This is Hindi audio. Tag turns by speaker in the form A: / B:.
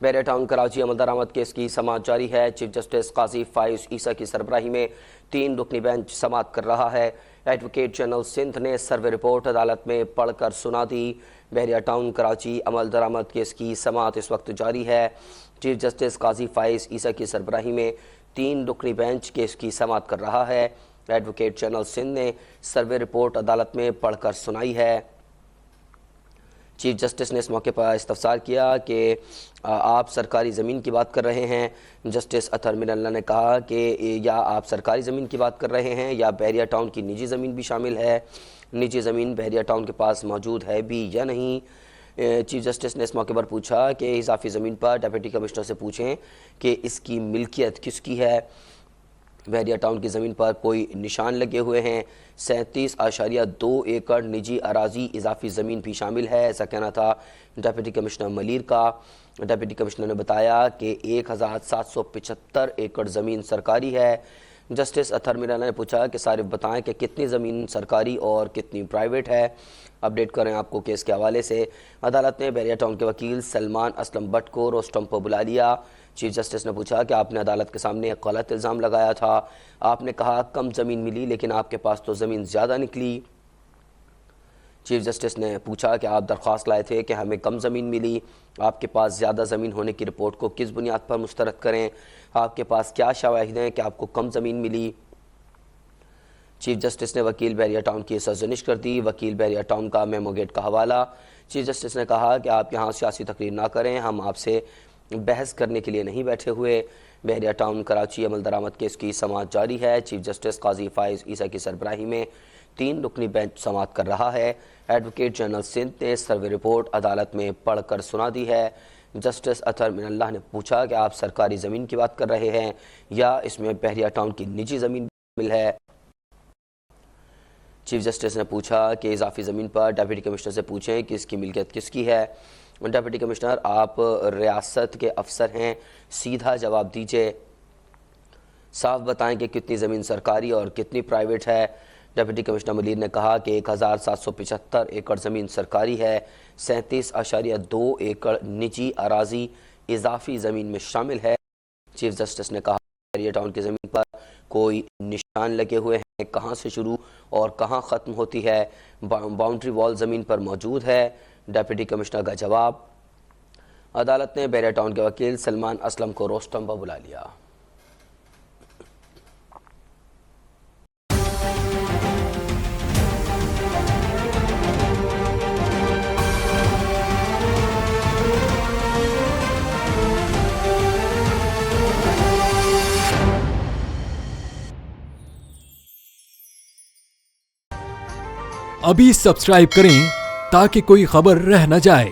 A: बैरिया टाउन कराची अमल दरामद केस की समाअत जारी है। चीफ जस्टिस काजी फाइज ईसा की सरबराही में 3 रुकनी बेंच समाअत कर रहा है। एडवोकेट जनरल सिंध ने सर्वे रिपोर्ट अदालत में पढ़कर सुना दी। बैरिया टाउन कराची अमल दरामद केस की समाअत इस वक्त जारी है। चीफ जस्टिस काजी फाइज ईसा की सरबराही में 3 रुकनी बेंच केस की समाअत कर रहा है। एडवोकेट जनरल सिंध ने सर्वे रिपोर्ट अदालत में पढ़कर सुनाई है। चीफ जस्टिस ने इस मौके पर इस्तफसार किया कि आप सरकारी ज़मीन की बात कर रहे हैं। जस्टिस अतहर मिनल्ला ने कहा कि या आप सरकारी ज़मीन की बात कर रहे हैं या बैरिया टाउन की निजी ज़मीन भी शामिल है। निजी ज़मीन बैरिया टाउन के पास मौजूद है भी या नहीं। चीफ जस्टिस ने इस मौके पर पूछा कि इजाफी ज़मीन पर डिप्टी कमिश्नर से पूछें कि इसकी मिल्कियत किसकी है। बैरिया टाउन की ज़मीन पर कोई निशान लगे हुए हैं। 37.2 एकड़ निजी अराजी इजाफी ज़मीन भी शामिल है, ऐसा कहना था डिप्टी कमिश्नर मलीर का। डिप्टी कमिश्नर ने बताया कि 1775 एकड़ ज़मीन सरकारी है। जस्टिस अतहर मिनल्ला ने पूछा कि सारिफ बताएं कि कितनी ज़मीन सरकारी और कितनी प्राइवेट है। अपडेट करें आपको केस के हवाले से। अदालत ने बैरिया टाउन के वकील सलमान असलम भट्ट को रोस्टम पर बुला लिया। चीफ जस्टिस ने पूछा कि आपने अदालत के सामने एक गलत इल्ज़ाम लगाया था। आपने कहा कम ज़मीन मिली लेकिन आपके पास तो ज़मीन ज़्यादा निकली। चीफ जस्टिस ने पूछा कि आप दरख्वास्त लाए थे कि हमें कम ज़मीन मिली, आपके पास ज़्यादा ज़मीन होने की रिपोर्ट को किस बुनियाद पर मुस्तरद करें, आपके पास क्या शवाहिद हैं कि आपको कम ज़मीन मिली। चीफ जस्टिस ने वकील बैरिया टाउन की सरजनिश कर दी। वकील बैरिया टाउन का मेमो गेट का हवाला। चीफ जस्टिस ने कहा कि आप यहाँ सियासी तकरीर ना करें, हम आपसे बहस करने के लिए नहीं बैठे हुए। बैरिया टाउन कराची अमल दरामद केस की समाअत जारी है। चीफ जस्टिस काजी फाइज ईसा की सरबराही में 3 रुकनी बेंच समाअत कर रहा है। एडवोकेट जनरल सिंध ने सर्वे रिपोर्ट अदालत में पढ़कर सुना दी है। जस्टिस अतहर मिनल्ला ने पूछा कि आप सरकारी ज़मीन की बात कर रहे हैं या इसमें बैरिया टाउन की निजी ज़मीन शामिल है। चीफ जस्टिस ने पूछा कि इजाफी ज़मीन पर डिप्टी कमिश्नर से पूछें कि इसकी मिल्कियत किसकी है। डिप्टी कमिश्नर आप रियासत के अफसर हैं, सीधा जवाब दीजिए, साफ बताएं कि कितनी ज़मीन सरकारी और कितनी प्राइवेट है। डिप्टी कमिश्नर मलीर ने कहा कि 1775 एकड़ ज़मीन सरकारी है, 37.2 एकड़ निजी अराजी इजाफी ज़मीन में शामिल है। चीफ जस्टिस ने कहा बैरिया टाउन की ज़मीन पर कोई निशान लगे हुए हैं, कहाँ से शुरू और कहाँ ख़त्म होती है। बाउंड्री वॉल ज़मीन पर मौजूद है। डिप्टी कमिश्नर का जवाब। अदालत ने बैरिया टाउन के वकील सलमान असलम को रोस्टम पर बुला लिया।
B: अभी सब्सक्राइब करें ताकि कोई खबर रह न जाए।